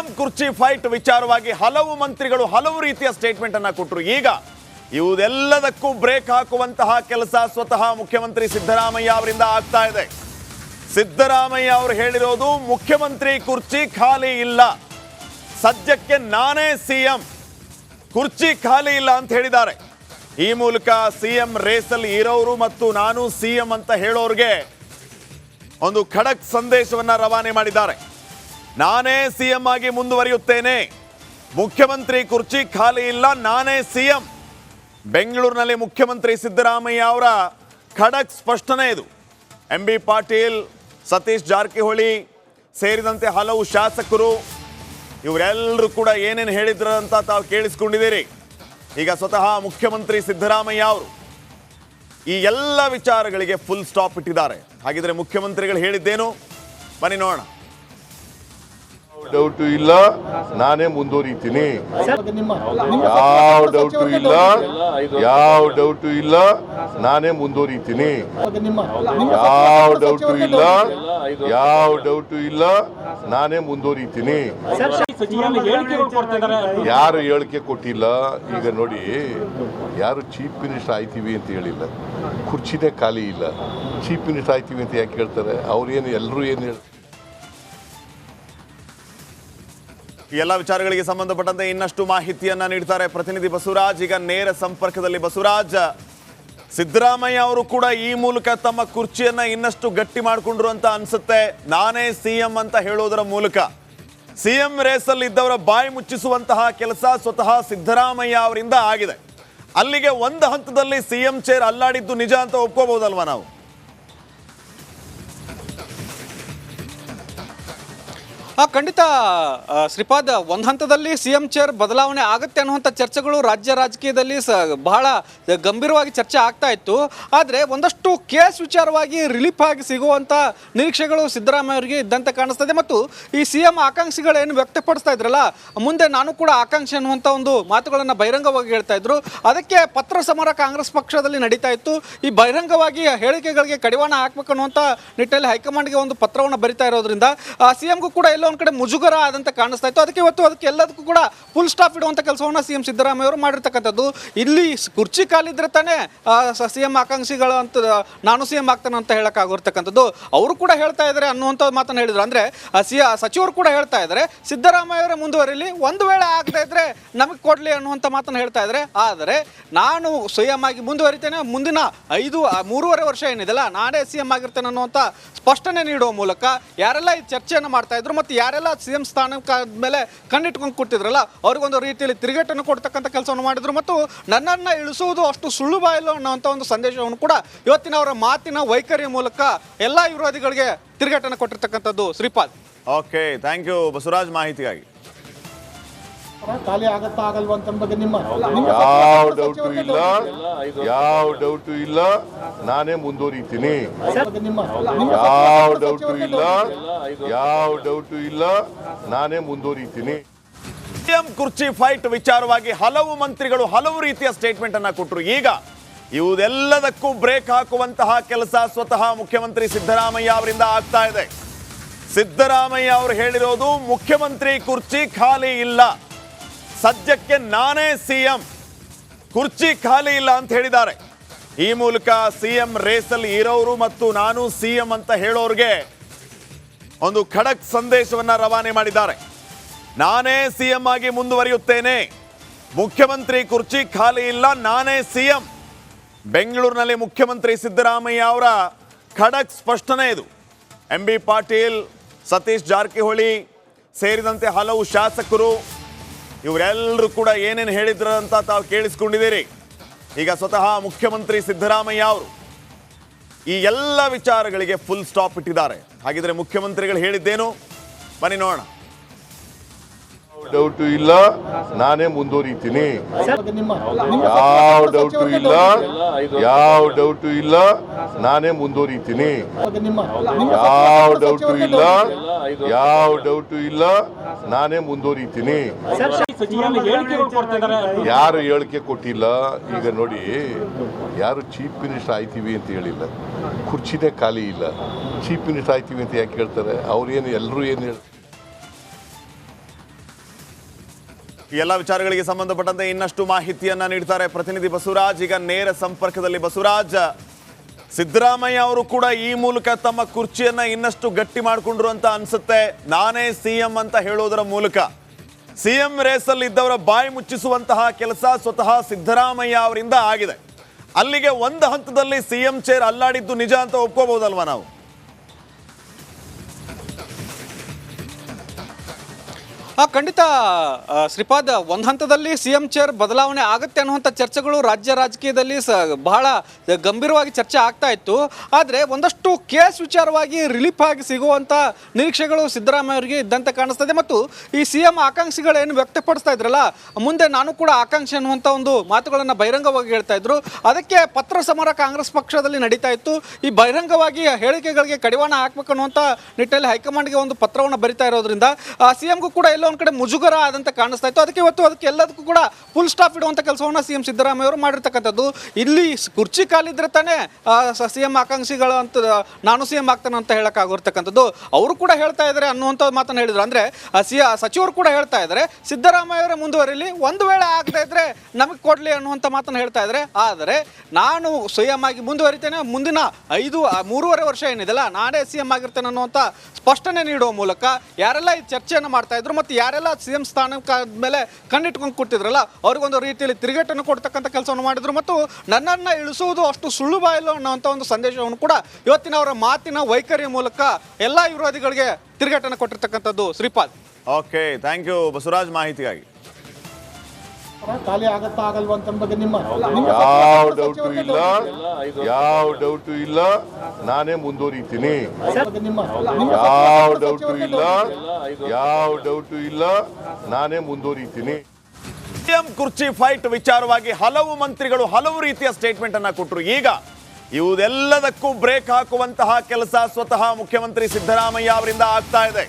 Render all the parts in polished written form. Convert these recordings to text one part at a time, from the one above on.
CM ಕುರ್ಚಿ fight ವಿಚಾರವಾಗಿ ಹಲವು ಮಂತ್ರಿಗಳು ಹಲವು ರೀತಿಯ ಸ್ಟೇಟ್ಮೆಂಟ್ ಅನ್ನ ಕೊಟ್ಟರು. ಈಗ ಇವುದೆಲ್ಲದಕ್ಕೂ ಬ್ರೇಕ್ ಹಾಕುವಂತಹ ಕೆಲಸ ಸ್ವತಃ ಮುಖ್ಯಮಂತ್ರಿ ಸಿದ್ದರಾಮಯ್ಯ ಅವರಿಂದ ಆಗ್ತಾ ಇದೆ. ಸಿದ್ದರಾಮಯ್ಯ ಅವರು ಹೇಳಿರೋದು ಮುಖ್ಯಮಂತ್ರಿ ಕುರ್ಚಿ ಖಾಲಿ ಇಲ್ಲ, ಸದ್ಯಕ್ಕೆ ನಾನೇ ಸಿಎಂ, ಕುರ್ಚಿ ಖಾಲಿ ಇಲ್ಲ ಅಂತ ಹೇಳಿದ್ದಾರೆ. ಈ ಮೂಲಕ ಸಿಎಂ ರೇಸಲ್ಲಿ ಇರೋರು ಮತ್ತು ನಾನು ಸಿಎಂ ಅಂತ ಹೇಳೋರಿಗೆ ಒಂದು ಖಡಕ್ ಸಂದೇಶವನ್ನ ರವಾನೆ ಮಾಡಿದ್ದಾರೆ. ನಾನೇ ಸಿಎಂ ಆಗಿ ಮುಂದುವರಿಯುತ್ತೇನೆ, ಮುಖ್ಯಮಂತ್ರಿ ಕುರ್ಚಿ ಖಾಲಿ ಇಲ್ಲ, ನಾನೇ ಸಿಎಂ. ಬೆಂಗಳೂರಿನಲ್ಲಿ ಮುಖ್ಯಮಂತ್ರಿ ಸಿದ್ದರಾಮಯ್ಯ ಅವರ ಖಡಕ್ ಸ್ಪಷ್ಟನೆ ಇದು. MB ಪಾಟೀಲ್, ಸತೀಶ್ ಜಾರಕಿಹೊಳಿ ಸೇರಿದಂತೆ ಹಲವು ಶಾಸಕರು ಇವರೆಲ್ಲರೂ ಕೂಡ ಏನೇನು ಹೇಳಿದ್ರು ಅಂತ ತಾವು ಕೇಳಿಸ್ಕೊಂಡಿದ್ದೀರಿ. ಈಗ ಸ್ವತಃ ಮುಖ್ಯಮಂತ್ರಿ ಸಿದ್ದರಾಮಯ್ಯ ಅವರು ಈ ಎಲ್ಲ ವಿಚಾರಗಳಿಗೆ ಫುಲ್ ಸ್ಟಾಪ್ ಇಟ್ಟಿದ್ದಾರೆ. ಹಾಗಿದ್ರೆ ಮುಖ್ಯಮಂತ್ರಿಗಳು ಹೇಳಿದ್ದೇನು ಬನ್ನಿ ನೋಡೋಣ. ಡೌಟು ಇಲ್ಲ, ನಾನೇ ಮುಂದುವರಿತೀನಿ. ಯಾವ ಡೌಟು ಇಲ್ಲ, ಯಾವ ಡೌಟು ಇಲ್ಲ, ನಾನೇ ಮುಂದುವರಿತೀನಿ. ಯಾವ ಡೌಟು ಇಲ್ಲ, ಯಾವ ಡೌಟು ಇಲ್ಲ, ನಾನೇ ಮುಂದುವರಿತೀನಿ. ಯಾರು ಹೇಳಿಕೆ ಕೊಟ್ಟಿಲ್ಲ. ಈಗ ನೋಡಿ, ಯಾರು ಚೀಫ್ ಮಿನಿಸ್ಟರ್ ಆಯ್ತೀವಿ ಅಂತ ಹೇಳಿಲ್ಲ, ಕುರ್ಚಿನೇ ಖಾಲಿ ಇಲ್ಲ. ಚೀಫ್ ಮಿನಿಸ್ಟರ್ ಆಯ್ತೀವಿ ಅಂತ ಯಾಕೆ ಹೇಳ್ತಾರೆ? ಅವ್ರೇನು ಎಲ್ಲರೂ ಏನು ಹೇಳ್ತಾರೆ? ಈ ಎಲ್ಲ ವಿಚಾರಗಳಿಗೆ ಸಂಬಂಧಪಟ್ಟಂತೆ ಇನ್ನಷ್ಟು ಮಾಹಿತಿಯನ್ನ ನೀಡ್ತಾರೆ ಪ್ರತಿನಿಧಿ ಬಸವರಾಜ್. ಈಗ ನೇರ ಸಂಪರ್ಕದಲ್ಲಿ ಬಸವರಾಜ್, ಸಿದ್ದರಾಮಯ್ಯ ಅವರು ಕೂಡ ಈ ಮೂಲಕ ತಮ್ಮ ಕುರ್ಚಿಯನ್ನ ಇನ್ನಷ್ಟು ಗಟ್ಟಿ ಮಾಡಿಕೊಂಡ್ರು ಅಂತ ಅನ್ಸುತ್ತೆ. ನಾನೇ ಸಿಎಂ ಅಂತ ಹೇಳೋದರ ಮೂಲಕ ಸಿಎಂ ರೇಸಲ್ಲಿ ಇದ್ದವರ ಬಾಯಿ ಮುಚ್ಚಿಸುವಂತಹ ಕೆಲಸ ಸ್ವತಃ ಸಿದ್ದರಾಮಯ್ಯ ಅವರಿಂದ ಆಗಿದೆ. ಅಲ್ಲಿಗೆ ಒಂದು ಹಂತದಲ್ಲಿ ಸಿಎಂ ಚೇರ್ ಅಲ್ಲಾಡಿದ್ದು ನಿಜ ಅಂತ ಒಪ್ಕೋಬಹುದಲ್ವಾ ನಾವು? ಖಂಡಿತ ಶ್ರೀಪಾದ್, ಒಂದು ಹಂತದಲ್ಲಿ ಸಿಎಂ ಚೇರ್ ಬದಲಾವಣೆ ಆಗುತ್ತೆ ಅನ್ನುವಂಥ ಚರ್ಚೆಗಳು ರಾಜ್ಯ ರಾಜಕೀಯದಲ್ಲಿ ಬಹಳ ಗಂಭೀರವಾಗಿ ಚರ್ಚೆ ಆಗ್ತಾ ಇತ್ತು. ಆದರೆ ಒಂದಷ್ಟು ಕೇಸ್ ವಿಚಾರವಾಗಿ ರಿಲೀಫ್ ಆಗಿ ಸಿಗುವಂಥ ನಿರೀಕ್ಷೆಗಳು ಸಿದ್ದರಾಮಯ್ಯ ಅವರಿಗೆ ಇದ್ದಂತೆ ಕಾಣಿಸ್ತದೆ. ಮತ್ತು ಈ ಸಿಎಂ ಆಕಾಂಕ್ಷಿಗಳೇನು ವ್ಯಕ್ತಪಡಿಸ್ತಾ ಇದ್ರಲ್ಲ, ಮುಂದೆ ನಾನು ಕೂಡ ಆಕಾಂಕ್ಷಿ ಅನ್ನುವಂಥ ಒಂದು ಮಾತುಗಳನ್ನು ಬಹಿರಂಗವಾಗಿ ಹೇಳ್ತಾ ಇದ್ರು. ಅದಕ್ಕೆ ಪತ್ರ ಸಮರ ಕಾಂಗ್ರೆಸ್ ಪಕ್ಷದಲ್ಲಿ ನಡೀತಾ ಇತ್ತು. ಈ ಬಹಿರಂಗವಾಗಿ ಹೇಳಿಕೆಗಳಿಗೆ ಕಡಿವಾಣ ಹಾಕಬೇಕು ಅನ್ನುವಂಥ ನಿಟ್ಟಿನಲ್ಲಿ ಹೈಕಮಾಂಡ್ಗೆ ಒಂದು ಪತ್ರವನ್ನು ಬರಿತಾ ಇರೋದ್ರಿಂದ ಸಿಎಂಗೂ ಕೂಡ ಒಂದು ಕಡೆ ಮುಜುಗರ ಆದಂತ ಕಾಣಿಸ್ತಾ ಇತ್ತು. ಅದಕ್ಕೆ ಇವತ್ತು ಅದಕ್ಕೆ ಎಲ್ಲದಕ್ಕೂ ಕೂಡ ಫುಲ್ ಸ್ಟಾಪ್ ಇಡುವಂತ ಕೆಲಸವನ್ನ ಸಿಎಂ ಸಿದ್ದರಾಮಯ್ಯ ಅವರು ಮಾಡಿರ್ತಕ್ಕಂಥದ್ದು. ಇಲ್ಲಿ ಕುರ್ಚಿ ಕಾಲಿದ್ರೆ ತಾನೇ ಸಿಎಂ ಆಕಾಂಕ್ಷಿಗಳು ಅಂತ ನಾನು ಸಿಎಂ ಆಗ್ತಾನೆ ಅಂತ ಹೇಳಕ್ಕಾಗಿರ್ತಕ್ಕಂಥದ್ದು. ಅವರು ಕೂಡ ಹೇಳ್ತಾ ಇದ್ದಾರೆ ಅನ್ನುವಂಥ ಮಾತನ್ನು ಹೇಳಿದ್ರು. ಅಂದ್ರೆ ಸಚಿವರು ಕೂಡ ಹೇಳ್ತಾ ಇದ್ದಾರೆ ಸಿದ್ದರಾಮಯ್ಯ ಅವರೇ ಮುಂದುವರಿಲಿ, ಒಂದು ವೇಳೆ ಆಗದೆ ಇದ್ರೆ ನಮಗೆ ಕೊಡ್ಲಿ ಅನ್ನುವಂಥ ಮಾತನ್ನು ಹೇಳ್ತಾ ಇದ್ದಾರೆ. ಆದರೆ ನಾನು ಸಿಎಂ ಆಗಿ ಮುಂದುವರಿತೇನೆ, ಮುಂದಿನ 3.5 ವರ್ಷ ಏನಿದೆಲ್ಲ ನಾನೇ ಸಿಎಂ ಆಗಿರ್ತೇನೆ ಅನ್ನುವಂಥ ಸ್ಪಷ್ಟನೆ ನೀಡುವ ಮೂಲಕ ಯಾರೆಲ್ಲ ಈ ಚರ್ಚೆಯನ್ನು ಮಾಡ್ತಾ ಇದ್ರು ಮತ್ತು ಯಾರೆಲ್ಲ ಸಿಎಂ ಸ್ಥಾನಕ್ಕೆ ಮೇಲೆ ಕಣ್ಣಿಟ್ಕೊಂಡು ಕೊಟ್ಟಿದ್ರಲ್ಲ ಅವ್ರಿಗೊಂದು ರೀತಿಯಲ್ಲಿ ತಿರುಗೇಟನ್ನು ಕೊಡ್ತಕ್ಕಂಥ ಕೆಲಸವನ್ನು ಮಾಡಿದ್ರು. ಮತ್ತು ನನ್ನನ್ನು ಇಳಿಸುವುದು ಅಷ್ಟು ಸುಲಭ ಇಲ್ಲ ಅನ್ನೋಂಥ ಒಂದು ಸಂದೇಶವನ್ನು ಕೂಡ ಇವತ್ತಿನ ಅವರ ಮಾತಿನ ವೈಖರಿಯ ಮೂಲಕ ಎಲ್ಲ ವಿರೋಧಿಗಳಿಗೆ ತಿರುಗೇಟನ್ನು ಕೊಟ್ಟಿರ್ತಕ್ಕಂಥದ್ದು. Shripad, okay, thank you Basavaraj ಮಾಹಿತಿಗಾಗಿ. ಖಾಲಿ ಆಗತ್ತಾ ಆಗಲ್ವಾ ಅಂತ ಬಗ್ಗೆ ಯಾವ ಡೌಟು ಇಲ್ಲ, ಯಾವ ಡೌಟು ಇಲ್ಲ, ನಾನೇ ಮುಂದುವರಿತೀನಿ. ಯಾವ ಡೌಟು ಇಲ್ಲ, ಯಾವ ಡೌಟು ಇಲ್ಲ, ನಾನೇ ಮುಂದುವರಿತೀನಿ. ಸಿಎಂ ಕುರ್ಚಿ ಫೈಟ್ ವಿಚಾರವಾಗಿ ಹಲವು ಮಂತ್ರಿಗಳು ಹಲವು ರೀತಿಯ ಸ್ಟೇಟ್ಮೆಂಟ್ ಅನ್ನ ಕೊಟ್ಟರು. ಈಗ ಇವುದೆಲ್ಲದಕ್ಕೂ ಬ್ರೇಕ್ ಹಾಕುವಂತಹ ಕೆಲಸ ಸ್ವತಃ ಮುಖ್ಯಮಂತ್ರಿ ಸಿದ್ದರಾಮಯ್ಯ ಅವರಿಂದ ಆಗ್ತಾ ಇದೆ. ಸಿದ್ದರಾಮಯ್ಯ ಅವರು ಹೇಳಿರೋದು ಮುಖ್ಯಮಂತ್ರಿ ಕುರ್ಚಿ ಖಾಲಿ ಇಲ್ಲ, ಸದ್ಯಕ್ಕೆ ನಾನೇ ಸಿಎಂ, ಕುರ್ಚಿ ಖಾಲಿ ಇಲ್ಲ ಅಂತ ಹೇಳಿದ್ದಾರೆ. ಈ ಮೂಲಕ ಸಿಎಂ ರೇಸಲ್ಲಿ ಇರೋರು ಮತ್ತು ನಾನು ಸಿಎಂ ಅಂತ ಹೇಳೋರಿಗೆ ಒಂದು ಖಡಕ್ ಸಂದೇಶವನ್ನ ರವಾನೆ ಮಾಡಿದ್ದಾರೆ. ನಾನೇ ಸಿಎಂ ಆಗಿ ಮುಂದುವರಿಯುತ್ತೇನೆ, ಮುಖ್ಯಮಂತ್ರಿ ಕುರ್ಚಿ ಖಾಲಿ ಇಲ್ಲ, ನಾನೇ ಸಿಎಂ. ಬೆಂಗಳೂರಿನಲ್ಲಿ ಮುಖ್ಯಮಂತ್ರಿ ಸಿದ್ದರಾಮಯ್ಯ ಅವರ ಖಡಕ್ ಸ್ಪಷ್ಟನೆ ಇದು. MB ಪಾಟೀಲ್, ಸತೀಶ್ ಜಾರಕಿಹೊಳಿ ಸೇರಿದಂತೆ ಹಲವು ಶಾಸಕರು ಇವರೆಲ್ಲರೂ ಕೂಡ ಏನೇನು ಹೇಳಿದ್ರು ಅಂತ ತಾವು ಕೇಳಿಸ್ಕೊಂಡಿದ್ದೀರಿ. ಈಗ ಸ್ವತಃ ಮುಖ್ಯಮಂತ್ರಿ ಸಿದ್ದರಾಮಯ್ಯ ಅವರು ಈ ಎಲ್ಲ ವಿಚಾರಗಳಿಗೆ ಫುಲ್ ಸ್ಟಾಪ್ ಇಟ್ಟಿದ್ದಾರೆ. ಹಾಗಿದ್ರೆ ಮುಖ್ಯಮಂತ್ರಿಗಳು ಹೇಳಿದ್ದೇನು ಬನ್ನಿ ನೋಡೋಣ. ಡೌಟು ಇಲ್ಲ, ನಾನೇ ಮುಂದುವರಿತೀನಿ. ಯಾವ ಡೌಟು ಇಲ್ಲ, ಯಾವ ಡೌಟು ಇಲ್ಲ, ನಾನೇ ಮುಂದುವರಿತೀನಿ. ಯಾವ ಡೌಟು ಇಲ್ಲ, ಯಾವ ಡೌಟು ಇಲ್ಲ, ನಾನೇ ಮುಂದುವರಿತೀನಿ. ಯಾರು ಹೇಳಿಕೆ ಕೊಟ್ಟಿಲ್ಲ. ಈಗ ನೋಡಿ, ಯಾರು ಚೀಫ್ ಮಿನಿಸ್ಟರ್ ಆಯ್ತೀವಿ ಅಂತ ಹೇಳಿಲ್ಲ, ಕುರ್ಚಿನೇ ಖಾಲಿ ಇಲ್ಲ. ಚೀಫ್ ಮಿನಿಸ್ಟರ್ ಆಯ್ತೀವಿ ಅಂತ ಯಾಕೆ ಹೇಳ್ತಾರೆ? ಅವ್ರೇನು ಎಲ್ಲರೂ ಏನು ಹೇಳ್ತಾರೆ? ಈ ಎಲ್ಲ ವಿಚಾರಗಳಿಗೆ ಸಂಬಂಧಪಟ್ಟಂತೆ ಇನ್ನಷ್ಟು ಮಾಹಿತಿಯನ್ನ ನೀಡ್ತಾರೆ ಪ್ರತಿನಿಧಿ ಬಸವರಾಜ್. ಈಗ ನೇರ ಸಂಪರ್ಕದಲ್ಲಿ ಬಸವರಾಜ್, ಸಿದ್ದರಾಮಯ್ಯ ಅವರು ಕೂಡ ಈ ಮೂಲಕ ತಮ್ಮ ಕುರ್ಚಿಯನ್ನ ಇನ್ನಷ್ಟು ಗಟ್ಟಿ ಮಾಡಿಕೊಂಡ್ರು ಅಂತ ಅನ್ಸುತ್ತೆ. ನಾನೇ ಸಿಎಂ ಅಂತ ಹೇಳೋದರ ಮೂಲಕ ಸಿಎಂ ರೇಸಲ್ಲಿ ಇದ್ದವರ ಬಾಯಿ ಮುಚ್ಚಿಸುವಂತಹ ಕೆಲಸ ಸ್ವತಃ ಸಿದ್ದರಾಮಯ್ಯ ಅವರಿಂದ ಆಗಿದೆ. ಅಲ್ಲಿಗೆ ಒಂದು ಹಂತದಲ್ಲಿ ಸಿಎಂ ಚೇರ್ ಅಲ್ಲಾಡಿದ್ದು ನಿಜ ಅಂತ ಒಪ್ಕೋಬಹುದಲ್ವಾ ನಾವು? ಖಂಡಿತ ಶ್ರೀಪಾದ್, ಒಂದು ಹಂತದಲ್ಲಿ ಸಿಎಂ ಚೇರ್ ಬದಲಾವಣೆ ಆಗುತ್ತೆ ಅನ್ನುವಂಥ ಚರ್ಚೆಗಳು ರಾಜ್ಯ ರಾಜಕೀಯದಲ್ಲಿ ಬಹಳ ಗಂಭೀರವಾಗಿ ಚರ್ಚೆ ಆಗ್ತಾ ಇತ್ತು. ಆದರೆ ಒಂದಷ್ಟು ಕೇಸ್ ವಿಚಾರವಾಗಿ ರಿಲೀಫ್ ಆಗಿ ಸಿಗುವಂಥ ನಿರೀಕ್ಷೆಗಳು ಸಿದ್ದರಾಮಯ್ಯ ಅವರಿಗೆ ಇದ್ದಂತೆ ಕಾಣಿಸ್ತದೆ. ಮತ್ತು ಈ ಸಿಎಂ ಆಕಾಂಕ್ಷಿಗಳೇನು ವ್ಯಕ್ತಪಡಿಸ್ತಾ ಇದ್ರಲ್ಲ, ಮುಂದೆ ನಾನು ಕೂಡ ಆಕಾಂಕ್ಷಿ ಅನ್ನುವಂಥ ಒಂದು ಮಾತುಗಳನ್ನು ಬಹಿರಂಗವಾಗಿ ಹೇಳ್ತಾ ಇದ್ರು. ಅದಕ್ಕೆ ಪತ್ರ ಸಮರ ಕಾಂಗ್ರೆಸ್ ಪಕ್ಷದಲ್ಲಿ ನಡೀತಾ ಇತ್ತು. ಈ ಬಹಿರಂಗವಾಗಿ ಹೇಳಿಕೆಗಳಿಗೆ ಕಡಿವಾಣ ಹಾಕಬೇಕು ಅನ್ನುವಂಥ ನಿಟ್ಟಿನಲ್ಲಿ ಹೈಕಮಾಂಡ್ಗೆ ಒಂದು ಪತ್ರವನ್ನು ಬರಿತಾ ಇರೋದ್ರಿಂದ ಸಿಎಂಗೂ ಕೂಡ ಒಂದು ಕಡೆ ಮುಜುಗರ ಆದಂತ ಕಾಣಿಸ್ತಾ ಇತ್ತು. ಅದಕ್ಕೆ ಇವತ್ತು ಅದಕ್ಕೆ ಎಲ್ಲದಕ್ಕೂ ಕೂಡ ಫುಲ್ ಸ್ಟಾಪ್ ಇಡುವಂತ ಕೆಲಸವನ್ನ ಸಿಎಂ ಸಿದ್ದರಾಮಯ್ಯ ಅವರು ಮಾಡಿರ್ತಕ್ಕಂಥದ್ದು. ಇಲ್ಲಿ ಕುರ್ಚಿ ಕಾಲಿದ್ರೆ ತಾನೇ ಸಿಎಂ ಆಕಾಂಕ್ಷಿಗಳು ಅಂತ ನಾನು ಸಿಎಂ ಆಗ್ತಾನೆ ಅಂತ ಹೇಳಕ್ ಆಗಿರ್ತಕ್ಕಂಥದ್ದು. ಅವರು ಕೂಡ ಹೇಳ್ತಾ ಇದ್ದಾರೆ ಅನ್ನುವಂಥ ಮಾತನ್ನು ಹೇಳಿದ್ರು. ಅಂದ್ರೆ ಸಚಿವರು ಕೂಡ ಹೇಳ್ತಾ ಇದ್ದಾರೆ ಸಿದ್ದರಾಮಯ್ಯ ಅವರೇ ಮುಂದುವರಿಲಿ, ಒಂದು ವೇಳೆ ಆಗದೆ ಇದ್ರೆ ನಮಗೆ ಕೊಡ್ಲಿ ಅನ್ನುವಂಥ ಮಾತನ್ನು ಹೇಳ್ತಾ ಇದ್ದಾರೆ. ಆದರೆ ನಾನು ಸಿಎಂ ಆಗಿ ಮುಂದುವರಿತೇನೆ, ಮುಂದಿನ 3.5 ವರ್ಷ ಏನಿದೆಲ್ಲ ನಾನೇ ಸಿಎಂ ಆಗಿರ್ತೇನೆ ಅನ್ನುವಂಥ ಸ್ಪಷ್ಟನೆ ನೀಡುವ ಮೂಲಕ ಯಾರೆಲ್ಲ ಈ ಚರ್ಚೆಯನ್ನು ಮಾಡ್ತಾ ಇದ್ರು ಮತ್ತು ಯಾರೆಲ್ಲ ಸಿಎಂ ಸ್ಥಾನಕ್ಕೆ ಮೇಲೆ ಕಣ್ಣಿಟ್ಕೊಂಡು ಕೊಟ್ಟಿದ್ರಲ್ಲ ಅವ್ರಿಗೊಂದು ರೀತಿಯಲ್ಲಿ ತಿರುಗೇಟನ್ನು ಕೊಡ್ತಕ್ಕಂಥ ಕೆಲಸವನ್ನು ಮಾಡಿದ್ರು. ಮತ್ತು ನನ್ನನ್ನು ಇಳಿಸುವುದು ಅಷ್ಟು ಸುಲಭ ಇಲ್ಲ ಅನ್ನೋಂಥ ಒಂದು ಸಂದೇಶವನ್ನು ಕೂಡ ಇವತ್ತಿನ ಅವರ ಮಾತಿನ ವೈಖರಿಯ ಮೂಲಕ ಎಲ್ಲ ವಿರೋಧಿಗಳಿಗೆ ತಿರುಗೇಟನ್ನು ಕೊಟ್ಟಿರ್ತಕ್ಕಂಥದ್ದು. Shripad, okay, thank you Basavaraj ಮಾಹಿತಿಗಾಗಿ. ಖಾಲಿ ಆಗತ್ತಾ ಆಗಲ್ವಾ ಅಂತ ಬಗ್ಗೆ ಯಾವ ಡೌಟು ಇಲ್ಲ, ನಾನೇ ಮುಂದುವರಿತೀನಿ. ಯಾವ ಡೌಟು ಇಲ್ಲ, ನಾನೇ ಮುಂದುವರಿತೀನಿ. ಸಿಎಂ ಕುರ್ಚಿ ಫೈಟ್ ವಿಚಾರವಾಗಿ ಹಲವು ಮಂತ್ರಿಗಳು ಹಲವು ರೀತಿಯ ಸ್ಟೇಟ್ಮೆಂಟ್ ಅನ್ನ ಕೊಟ್ಟರು. ಈಗ ಇವುದೆಲ್ಲದಕ್ಕೂ ಬ್ರೇಕ್ ಹಾಕುವಂತಹ ಕೆಲಸ ಸ್ವತಃ ಮುಖ್ಯಮಂತ್ರಿ ಸಿದ್ದರಾಮಯ್ಯ ಅವರಿಂದ ಆಗ್ತಾ ಇದೆ.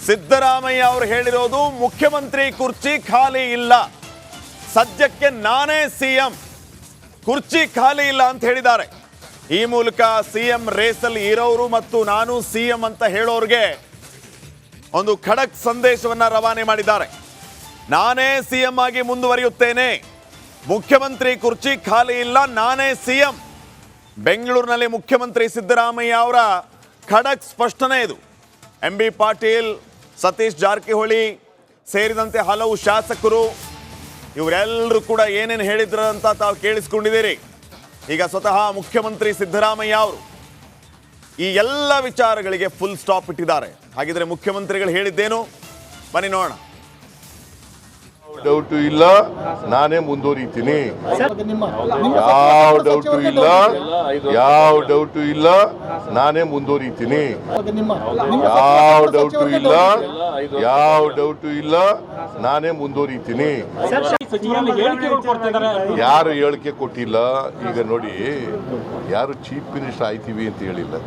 ಸಿದ್ದರಾಮಯ್ಯ ಅವರು ಹೇಳಿರೋದು ಮುಖ್ಯಮಂತ್ರಿ ಕುರ್ಚಿ ಖಾಲಿ ಇಲ್ಲ, ಸದ್ಯಕ್ಕೆ ನಾನೇ ಸಿಎಂ, ಕುರ್ಚಿ ಖಾಲಿ ಇಲ್ಲ ಅಂತ ಹೇಳಿದ್ದಾರೆ. ಈ ಮೂಲಕ ಸಿಎಂ ರೇಸಲ್ಲಿ ಇರೋರು ಮತ್ತು ನಾನು ಸಿಎಂ ಅಂತ ಹೇಳೋರಿಗೆ ಒಂದು ಖಡಕ್ ಸಂದೇಶವನ್ನ ರವಾನೆ ಮಾಡಿದ್ದಾರೆ. ನಾನೇ ಸಿಎಂ ಆಗಿ ಮುಂದುವರಿಯುತ್ತೇನೆ, ಮುಖ್ಯಮಂತ್ರಿ ಕುರ್ಚಿ ಖಾಲಿ ಇಲ್ಲ, ನಾನೇ ಸಿಎಂ. ಬೆಂಗಳೂರಿನಲ್ಲಿ ಮುಖ್ಯಮಂತ್ರಿ ಸಿದ್ದರಾಮಯ್ಯ ಅವರ ಖಡಕ್ ಸ್ಪಷ್ಟನೆ ಇದು. MB ಪಾಟೀಲ್, ಸತೀಶ್ ಜಾರಕಿಹೊಳಿ ಸೇರಿದಂತೆ ಹಲವು ಶಾಸಕರು ಇವರೆಲ್ಲರೂ ಕೂಡ ಏನೇನು ಹೇಳಿದ್ರು ಅಂತ ತಾವು ಕೇಳಿಸ್ಕೊಂಡಿದ್ದೀರಿ. ಈಗ ಸ್ವತಃ ಮುಖ್ಯಮಂತ್ರಿ ಸಿದ್ದರಾಮಯ್ಯ ಅವರು ಈ ಎಲ್ಲ ವಿಚಾರಗಳಿಗೆ ಫುಲ್ ಸ್ಟಾಪ್ ಇಟ್ಟಿದ್ದಾರೆ. ಹಾಗಿದ್ರೆ ಮುಖ್ಯಮಂತ್ರಿಗಳು ಹೇಳಿದ್ದೇನು ಬನ್ನಿ ನೋಡೋಣ. ಡೌಟು ಇಲ್ಲ, ನಾನೇ ಮುಂದುವರಿತೀನಿ. ಯಾವ ಡೌಟು ಇಲ್ಲ, ನಾನೇ ಮುಂದುವರಿತೀನಿ. ಯಾವ ಡೌಟು ಇಲ್ಲ, ನಾನೇ ಮುಂದುವರಿತೀನಿ. ಯಾರು ಹೇಳಿಕೆ ಕೊಟ್ಟಿಲ್ಲ. ಈಗ ನೋಡಿ, ಯಾರು ಚೀಫ್ ಮಿನಿಸ್ಟರ್ ಆಯ್ತೀವಿ ಅಂತ ಹೇಳಿಲ್ಲ,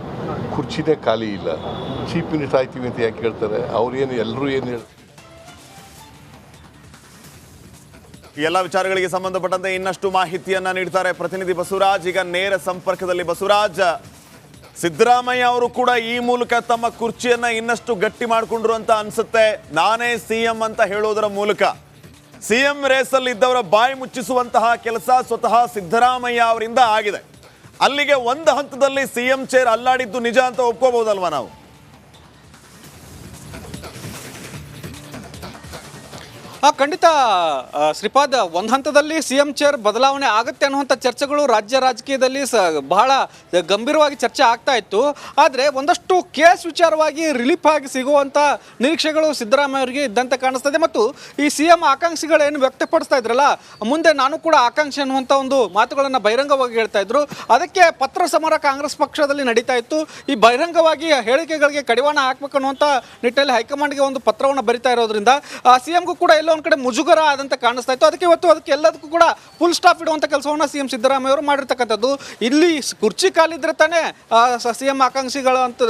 ಕುರ್ಚಿನೇ ಖಾಲಿ ಇಲ್ಲ. ಚೀಫ್ ಮಿನಿಸ್ಟರ್ ಆಯ್ತೀವಿ ಅಂತ ಯಾಕೆ ಹೇಳ್ತಾರೆ? ಅವ್ರೇನು ಎಲ್ಲರೂ ಏನು ಹೇಳ್ತಾರೆ? ಈ ಎಲ್ಲ ವಿಚಾರಗಳಿಗೆ ಸಂಬಂಧಪಟ್ಟಂತೆ ಇನ್ನಷ್ಟು ಮಾಹಿತಿಯನ್ನ ನೀಡ್ತಾರೆ ಪ್ರತಿನಿಧಿ ಬಸವರಾಜ್. ಈಗ ನೇರ ಸಂಪರ್ಕದಲ್ಲಿ ಬಸವರಾಜ್, ಸಿದ್ದರಾಮಯ್ಯ ಅವರು ಕೂಡ ಈ ಮೂಲಕ ತಮ್ಮ ಕುರ್ಚಿಯನ್ನ ಇನ್ನಷ್ಟು ಗಟ್ಟಿ ಮಾಡಿಕೊಂಡ್ರು ಅಂತ ಅನ್ಸುತ್ತೆ. ನಾನೇ ಸಿಎಂ ಅಂತ ಹೇಳೋದರ ಮೂಲಕ ಸಿಎಂ ರೇಸಲ್ಲಿ ಇದ್ದವರ ಬಾಯಿ ಮುಚ್ಚಿಸುವಂತಹ ಕೆಲಸ ಸ್ವತಃ ಸಿದ್ದರಾಮಯ್ಯ ಅವರಿಂದ ಆಗಿದೆ. ಅಲ್ಲಿಗೆ ಒಂದು ಹಂತದಲ್ಲಿ ಸಿಎಂ ಚೇರ್ ಅಲ್ಲಾಡಿದ್ದು ನಿಜ ಅಂತ ಒಪ್ಕೋಬಹುದಲ್ವಾ ನಾವು? ಖಂಡಿತ ಶ್ರೀಪಾದ್, ಒಂದು ಹಂತದಲ್ಲಿ ಸಿಎಂ ಚೇರ್ ಬದಲಾವಣೆ ಆಗುತ್ತೆ ಅನ್ನುವಂಥ ಚರ್ಚೆಗಳು ರಾಜ್ಯ ರಾಜಕೀಯದಲ್ಲಿ ಬಹಳ ಗಂಭೀರವಾಗಿ ಚರ್ಚೆ ಆಗ್ತಾ ಇತ್ತು. ಆದರೆ ಒಂದಷ್ಟು ಕೇಸ್ ವಿಚಾರವಾಗಿ ರಿಲೀಫ್ ಆಗಿ ಸಿಗುವಂಥ ನಿರೀಕ್ಷೆಗಳು ಸಿದ್ದರಾಮಯ್ಯ ಅವರಿಗೆ ಇದ್ದಂತೆ ಕಾಣಿಸ್ತದೆ. ಮತ್ತು ಈ ಸಿಎಂ ಆಕಾಂಕ್ಷಿಗಳೇನು ವ್ಯಕ್ತಪಡಿಸ್ತಾ ಇದ್ರಲ್ಲ, ಮುಂದೆ ನಾನು ಕೂಡ ಆಕಾಂಕ್ಷಿ ಅನ್ನುವಂಥ ಒಂದು ಮಾತುಗಳನ್ನು ಬಹಿರಂಗವಾಗಿ ಹೇಳ್ತಾ ಇದ್ರು. ಅದಕ್ಕೆ ಪತ್ರ ಸಮರ ಕಾಂಗ್ರೆಸ್ ಪಕ್ಷದಲ್ಲಿ ನಡೀತಾ ಇತ್ತು. ಈ ಬಹಿರಂಗವಾಗಿ ಹೇಳಿಕೆಗಳಿಗೆ ಕಡಿವಾಣ ಹಾಕಬೇಕು ಅನ್ನುವಂಥ ನಿಟ್ಟಿನಲ್ಲಿ ಹೈಕಮಾಂಡ್ಗೆ ಒಂದು ಪತ್ರವನ್ನು ಬರಿತಾ ಇರೋದ್ರಿಂದ ಸಿಎಂಗೂ ಕೂಡ ಒಂದು ಕಡೆ ಮುಜುಗರ ಆದಂತ ಕಾಣಿಸ್ತಾ ಇತ್ತು. ಅದಕ್ಕೆ ಇವತ್ತು ಅದಕ್ಕೆ ಎಲ್ಲದಕ್ಕೂ ಕೂಡ ಫುಲ್ ಸ್ಟಾಪ್ ಇಡುವಂತ ಕೆಲಸವನ್ನ ಸಿಎಂ ಸಿದ್ದರಾಮಯ್ಯ ಅವರು ಮಾಡಿರ್ತಕ್ಕಂಥದ್ದು. ಇಲ್ಲಿ ಕುರ್ಚಿ ಕಾಲಿದ್ರೆ ತಾನೇ ಸಿಎಂ ಆಕಾಂಕ್ಷಿಗಳು ಅಂತ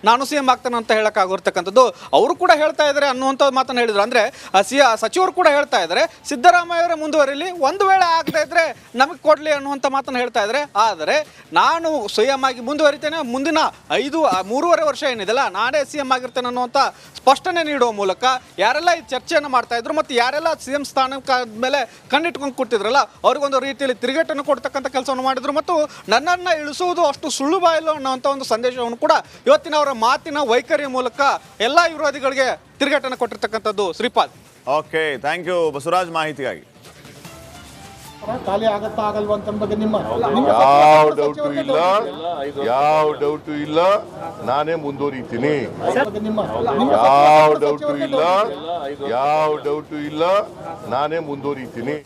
ನಾನು ಸಿಎಂ ಆಗ್ತಾನೆ ಅಂತ ಹೇಳಕ್ ಆಗಿರ್ತಕ್ಕಂಥದ್ದು. ಅವರು ಕೂಡ ಹೇಳ್ತಾ ಇದ್ದಾರೆ ಅನ್ನುವಂಥ ಮಾತನ್ನು ಹೇಳಿದ್ರು. ಅಂದ್ರೆ ಸಚಿವರು ಕೂಡ ಹೇಳ್ತಾ ಇದ್ದಾರೆ ಸಿದ್ದರಾಮಯ್ಯ ಅವರೇ ಮುಂದುವರಿಲಿ, ಒಂದು ವೇಳೆ ಆಗದೆ ಇದ್ರೆ ನಮಗೆ ಕೊಡ್ಲಿ ಅನ್ನುವಂಥ ಮಾತನ್ನು ಹೇಳ್ತಾ ಇದ್ದಾರೆ. ಆದರೆ ನಾನು ಸಿಎಂ ಆಗಿ ಮುಂದುವರಿತೇನೆ, ಮುಂದಿನ 3.5 ವರ್ಷ ಏನಿದೆಲ್ಲ ನಾನೇ ಸಿಎಂ ಆಗಿರ್ತೇನೆ ಅನ್ನುವಂಥ ಸ್ಪಷ್ಟನೆ ನೀಡುವ ಮೂಲಕ ಯಾರೆಲ್ಲ ಈ ಚರ್ಚೆಯನ್ನು ಮಾಡ್ತಾ ಇದ್ರು ಮತ್ತು ಯಾರೆಲ್ಲ CM ಸ್ಥಾನಕ್ಕೆ ಮೇಲೆ ಕಣ್ಣಿಟ್ಕೊಂಡು ಕೂತಿದ್ರಲ್ಲ ಅವ್ರಿಗೊಂದು ರೀತಿಯಲ್ಲಿ ತಿರುಗೇಟನ್ನು ಕೊಡ್ತಕ್ಕಂಥ ಕೆಲಸವನ್ನು ಮಾಡಿದ್ರು ಮತ್ತು ನನ್ನನ್ನು ಇಳಿಸುವುದು ಅಷ್ಟು ಸುಲಭ ಇಲ್ಲ ಅನ್ನೋಂಥ ಒಂದು ಸಂದೇಶವನ್ನು ಕೂಡ ಇವತ್ತಿನ ಅವರ ಮಾತಿನ ವೈಖರಿಯ ಮೂಲಕ ಎಲ್ಲ ವಿರೋಧಿಗಳಿಗೆ ತಿರುಗೇಟನ್ನು ಕೊಟ್ಟಿರ್ತಕ್ಕಂಥದ್ದು Shripad. Okay, thank you Basavaraj ಮಾಹಿತಿಗಾಗಿ. ಖಾಲಿ ಆಗತ್ತಾ ಆಗಲ್ವಾ ಅಂತ ಬಗ್ಗೆ ನಿಮ್ಮ ಯಾವ ಡೌಟು ಇಲ್ಲ ನಾನೇ ಮುಂದುವರಿತೀನಿ. ಯಾವ ಡೌಟು ಇಲ್ಲ ನಾನೇ ಮುಂದುವರಿತೀನಿ.